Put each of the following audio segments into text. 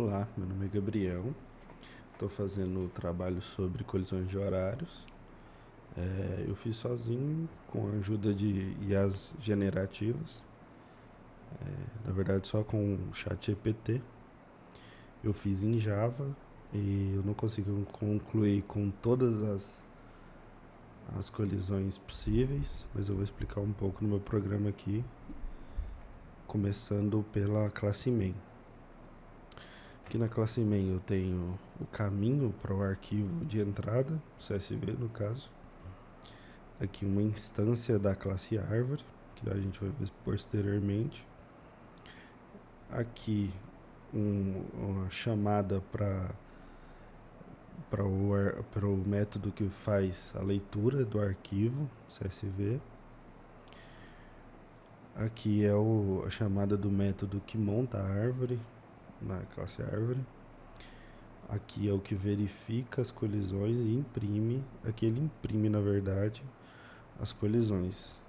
Olá, meu nome é Gabriel. Estou fazendo trabalho sobre colisões de horários. Eu fiz sozinho com a ajuda de IAs generativas. Na verdade, só com o ChatGPT. Eu fiz em Java e eu não consigo concluir com todas as colisões possíveis, mas eu vou explicar um pouco no meu programa aqui, começando pela classe main. Aqui na classe main eu tenho o caminho para o arquivo de entrada, CSV no caso. Aqui uma instância da classe árvore, que a gente vai ver posteriormente. Aqui uma chamada para o método que faz a leitura do arquivo CSV. Aqui é a chamada do método que monta a árvore, na classe árvore. Aqui é o que verifica as colisões e imprime. Aqui ele imprime, na verdade, as colisões.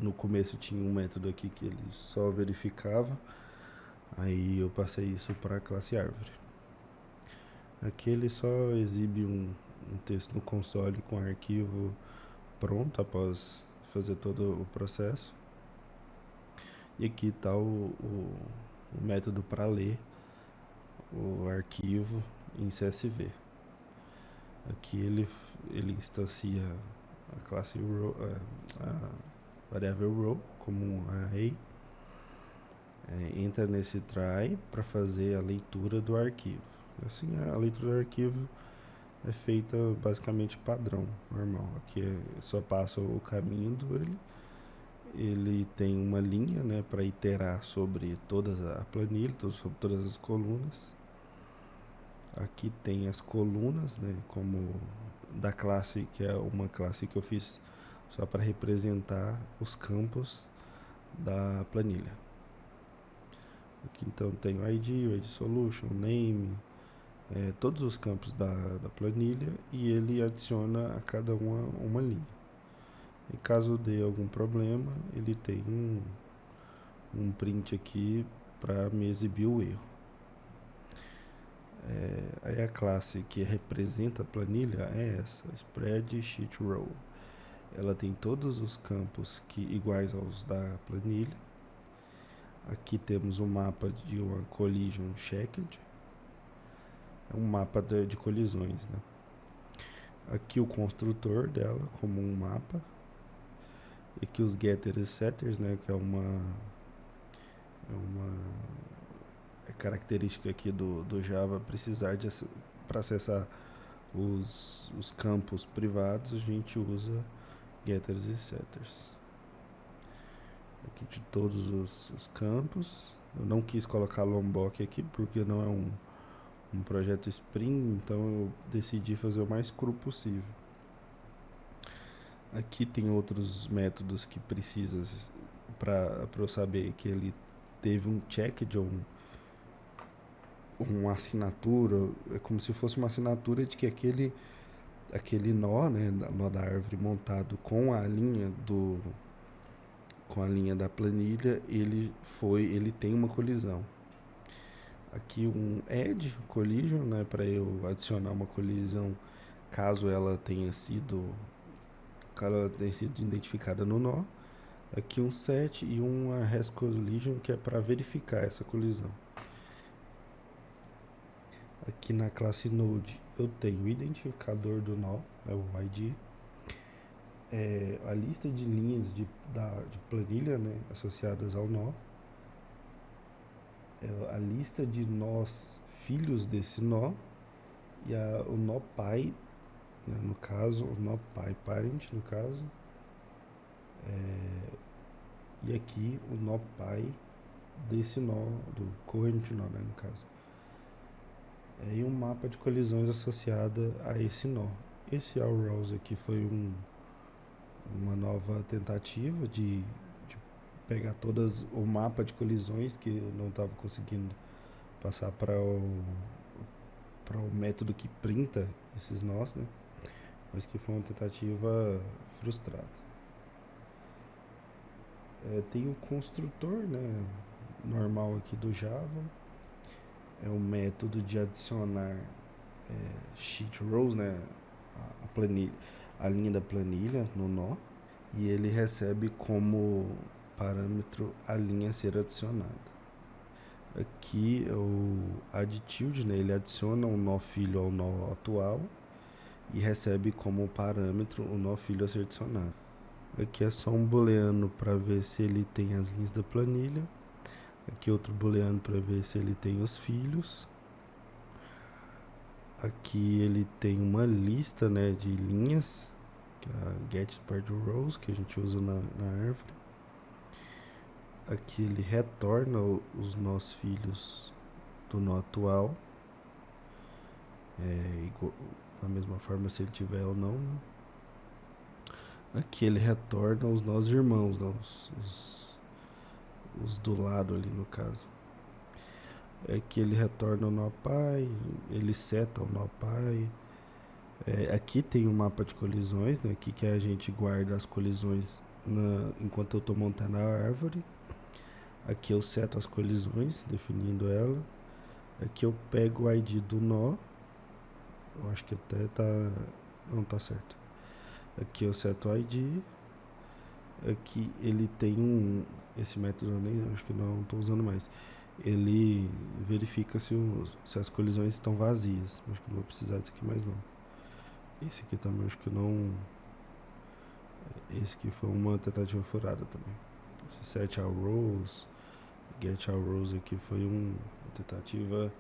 No começo tinha um método aqui que ele só verificava. Aí eu passei isso para a classe árvore. Aqui ele só exibe um texto no console com arquivo pronto após fazer todo o processo. E aqui está o método para ler o arquivo em CSV. Aqui ele instancia a classe row, a variável row como um array. Entra nesse try para fazer a leitura do arquivo. Assim, a leitura do arquivo é feita basicamente padrão, normal. Aqui só passa o caminho dele. Ele tem uma linha, né, para iterar sobre toda a planilha, sobre todas as colunas. Aqui tem as colunas, né, como da classe, que é uma classe que eu fiz só para representar os campos da planilha. Aqui então tem o ID, o ID Solution, Name, todos os campos da planilha, e ele adiciona a cada uma linha. Em caso dê algum problema, ele tem um print aqui para me exibir o erro. Aí a classe que representa a planilha é essa, Spreadsheet Row. Ela tem todos os campos iguais aos da planilha. Aqui temos um mapa de uma collision checked. É um mapa de colisões, né? Aqui o construtor dela como um mapa. E aqui os getters e setters, né? Que é uma característica aqui do Java, precisar para acessar os campos privados, a gente usa getters e setters. Aqui de todos os campos. Eu não quis colocar Lombok aqui porque não é um projeto Spring, então eu decidi fazer o mais cru possível. Aqui tem outros métodos que precisa para eu saber que ele teve um check de uma assinatura. É como se fosse uma assinatura de que aquele nó, né, nó da árvore montado com a linha da planilha, ele tem uma colisão. Aqui um add collision, né, para eu adicionar uma colisão caso ela tenha sido identificada no nó. Aqui um set e uma hash collision, que é para verificar essa colisão. Aqui na classe node eu tenho o identificador do nó, é o ID. A lista de linhas de planilha, né, associadas ao nó. A lista de nós filhos desse nó. E o nó pai, né, no caso, o nó pai parent, no caso. E aqui o nó pai desse nó, do current nó, né, no caso. E um mapa de colisões associada a esse nó. Esse all-rows aqui foi uma nova tentativa de pegar o mapa de colisões que eu não estava conseguindo passar para o método que printa esses nós, né? Mas que foi uma tentativa frustrada. Tem o construtor, né, normal aqui do Java. é o método de adicionar sheet rows, né, a planilha, a linha da planilha no nó, e ele recebe como parâmetro a linha a ser adicionada. Aqui o add tilde, né, ele adiciona um nó filho ao nó atual e recebe como parâmetro o nó filho a ser adicionado. Aqui é só um booleano para ver se ele tem as linhas da planilha. Aqui outro booleano para ver se ele tem os filhos. Aqui ele tem uma lista, né, de linhas, que é a get paired rows, que a gente usa na árvore. Aqui ele retorna os nós filhos do nó atual, da mesma forma se ele tiver ou não, né? Aqui ele retorna os nós irmãos, né? Os do lado ali no caso. Aqui ele retorna o nó pai, ele seta o nó pai. Aqui tem um mapa de colisões, né? Aqui que a gente guarda as colisões enquanto eu estou montando a árvore. Aqui eu seto as colisões, definindo ela. Aqui eu pego o ID do nó. Eu acho que até não tá certo. Aqui eu seto o ID. Aqui ele tem esse método eu nem acho que não estou usando mais. Ele verifica se as colisões estão vazias. Acho que não vou precisar disso aqui mais não. Esse aqui também acho que não. Esse aqui foi uma tentativa furada também. Esse set all rows, get all rows aqui foi uma tentativa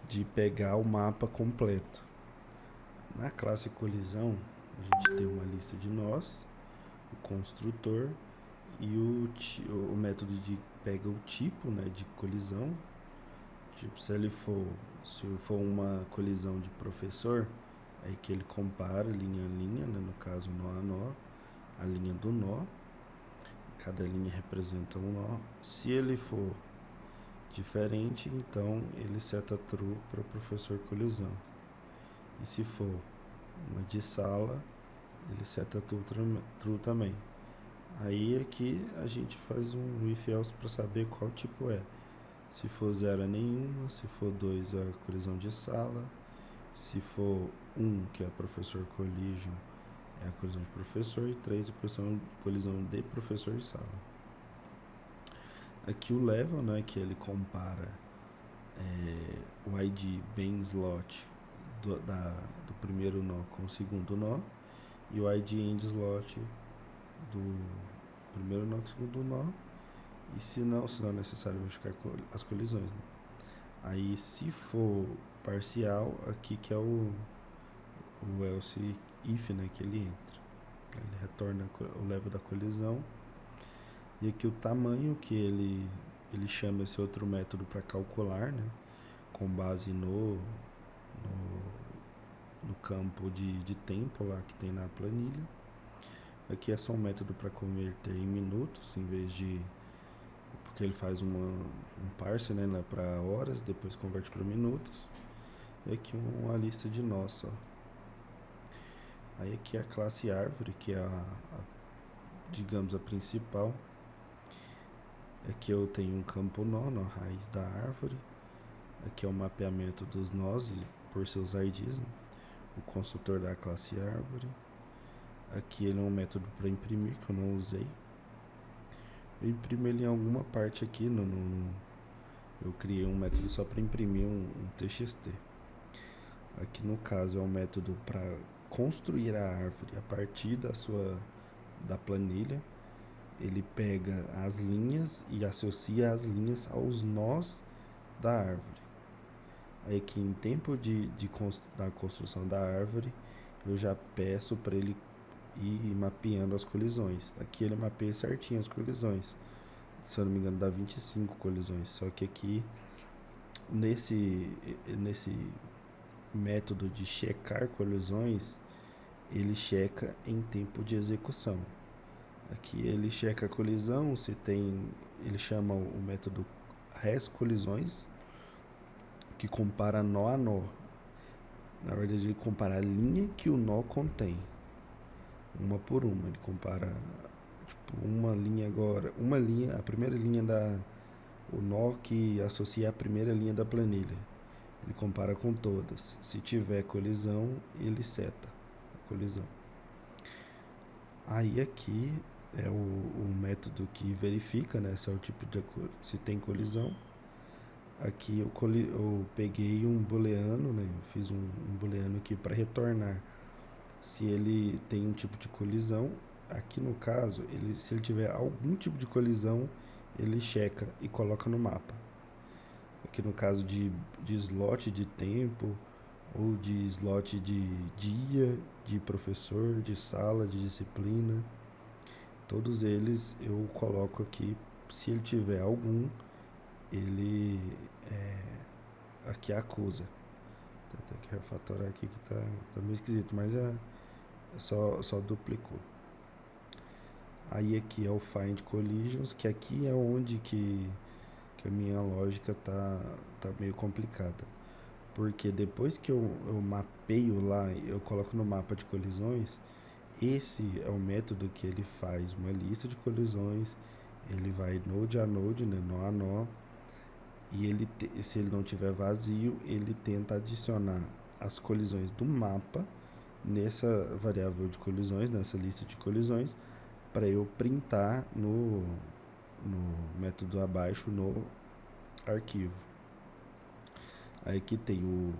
de pegar o mapa completo. Na classe colisão, a gente tem uma lista de nós, o construtor e o método de pega o tipo, né, de colisão. Tipo, se for uma colisão de professor, aí que ele compara linha a linha, né, no caso nó a nó, a linha do nó. Cada linha representa um nó. Se ele for diferente, então ele seta true para o professor colisão. E se for uma de sala, ele seta true também. Aí aqui a gente faz um if else para saber qual tipo é. Se for 0 é nenhuma, se for 2 é a colisão de sala, se for 1, que é professor collision, é a colisão de professor, e 3 é a colisão de professor e sala. Aqui o level, né, que ele compara o ID bem slot do primeiro nó com o segundo nó, e o ID end slot do primeiro nó com o segundo nó, e se não é necessário verificar as colisões, né? Aí se for parcial, aqui que é o else if, né, que ele entra. Ele retorna o level da colisão. E aqui o tamanho que ele chama esse outro método para calcular, né, com base no campo de tempo lá que tem na planilha. Aqui é só um método para converter em minutos, em vez de... porque ele faz um parse, né, lá para horas, depois converte para minutos. E aqui uma lista de nós, ó. Aí aqui é a classe árvore, que é digamos, a principal. Aqui eu tenho um campo nó, na raiz da árvore. Aqui é o mapeamento dos nós por seus IDs, né? O construtor da classe árvore. Aqui ele é um método para imprimir, que eu não usei. Eu imprimo ele em alguma parte aqui. Eu criei um método só para imprimir um TXT. Aqui no caso é um método para construir a árvore a partir da planilha. Ele pega as linhas e associa as linhas aos nós da árvore. Aí aqui em tempo da construção da árvore, eu já peço para ele ir mapeando as colisões. Aqui ele mapeia certinho as colisões. Se eu não me engano, dá 25 colisões. Só que aqui, nesse método de checar colisões, ele checa em tempo de execução. Aqui ele checa a colisão, ele chama o método rescolisões, que compara nó a nó. Na verdade, ele compara a linha que o nó contém, uma por uma. Ele compara, tipo, uma linha agora, a primeira linha o nó que associa a primeira linha da planilha. Ele compara com todas. Se tiver colisão, ele seta a colisão. Aí aqui é o método que verifica, né, se é o tipo de se tem colisão. Aqui eu peguei um booleano, né, eu fiz um booleano aqui para retornar se ele tem um tipo de colisão. Aqui no caso, se ele tiver algum tipo de colisão, ele checa e coloca no mapa. Aqui no caso de slot de tempo, ou de slot de dia, de professor, de sala, de disciplina, todos eles eu coloco aqui. Se ele tiver algum, ele aqui acusa. Vou ter que refatorar aqui que tá meio esquisito, mas só duplicou. Aí aqui é o Find Collisions, que aqui é onde que a minha lógica tá meio complicada. Porque depois que eu mapeio lá, eu coloco no mapa de colisões, esse é o método que ele faz uma lista de colisões, ele vai node a node, né, nó a nó, e se ele não tiver vazio, ele tenta adicionar as colisões do mapa nessa variável de colisões, nessa lista de colisões, para eu printar no método abaixo no arquivo. Aí que tem o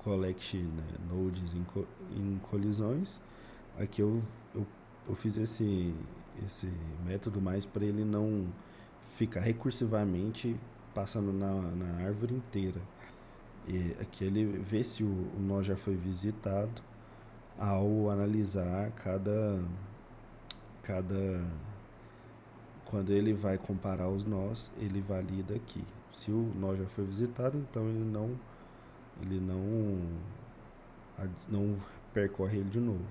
collect, né, nodes em colisões. Aqui eu fiz esse método mais para ele não ficar recursivamente passando na árvore inteira. E aqui ele vê se o nó já foi visitado ao analisar quando ele vai comparar os nós, ele valida aqui. Se o nó já foi visitado, então ele não percorre ele de novo.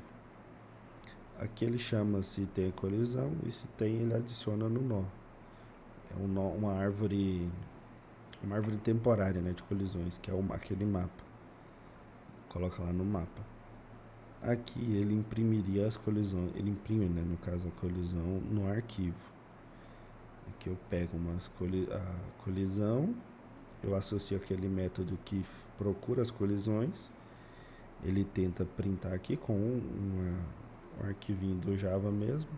Aqui ele chama se tem colisão, e se tem ele adiciona no nó. É uma árvore temporária, né, de colisões, que é aquele mapa. Coloca lá no mapa. Aqui ele imprimiria as colisões, ele imprime, né, no caso a colisão no arquivo. Aqui eu pego a colisão, eu associo aquele método que procura as colisões, ele tenta printar aqui com um arquivinho do Java mesmo,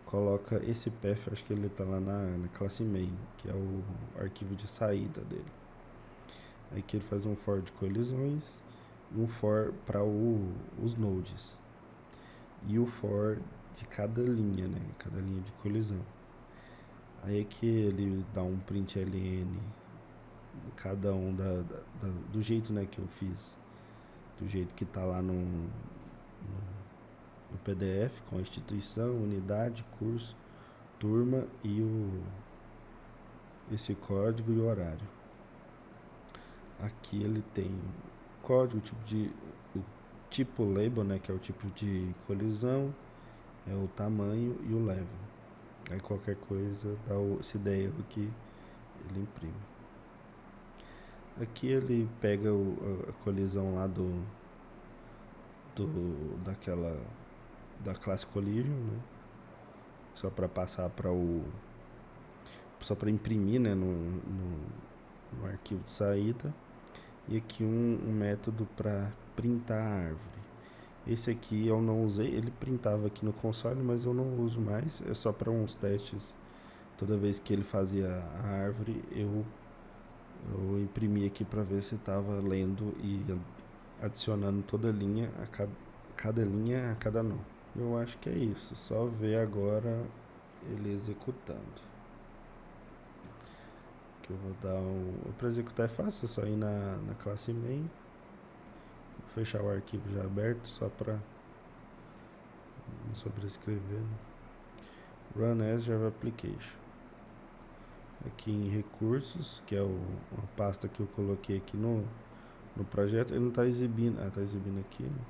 coloca esse path, acho que ele está lá na classe main, que é o arquivo de saída dele. Aí que ele faz um for de colisões e um for para os nodes e o for de cada linha, né, cada linha de colisão. Aí aqui ele dá um println cada um do jeito, né, que eu fiz, do jeito que tá lá no PDF, com a instituição, unidade, curso, turma e esse código e o horário. Aqui ele tem código, o tipo label, né, que é o tipo de colisão, é o tamanho e o level. Aí qualquer coisa dá esse ideia aqui, ele imprime. Aqui ele pega a colisão lá da classe collision, né? Só para passar só para imprimir, né, no arquivo de saída. E aqui um método para printar a árvore. Esse aqui eu não usei, ele printava aqui no console, mas eu não uso mais, é só para uns testes. Toda vez que ele fazia a árvore, eu imprimi aqui para ver se estava lendo e adicionando toda linha cada linha a cada nó. Eu acho que é isso, só ver agora ele executando. Que eu vou dar para executar é fácil, é só ir na classe main, vou fechar o arquivo já aberto só para não sobrescrever, né? Run as Java Application. Aqui em recursos, que é uma pasta que eu coloquei aqui no projeto, ele não está exibindo, está exibindo aqui, né?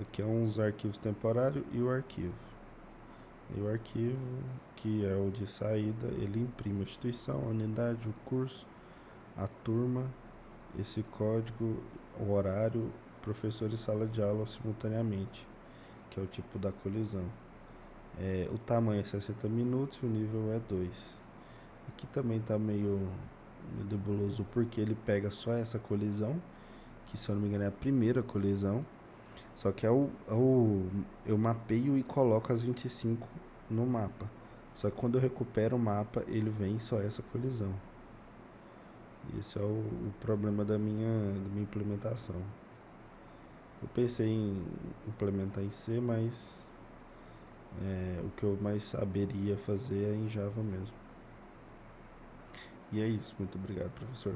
Aqui é uns arquivos temporários e o arquivo. E o arquivo, que é o de saída, ele imprime a instituição, a unidade, o curso, a turma, esse código, o horário, professor e sala de aula simultaneamente, que é o tipo da colisão. O tamanho é 60 minutos e o nível é 2. Aqui também está meio meio nebuloso porque ele pega só essa colisão, que se eu não me engano é a primeira colisão, só que eu mapeio e coloco as 25 no mapa. Só que quando eu recupero o mapa, ele vem só essa colisão. E esse é o problema da minha implementação. Eu pensei em implementar em C, mas o que eu mais saberia fazer é em Java mesmo. E é isso. Muito obrigado, professor.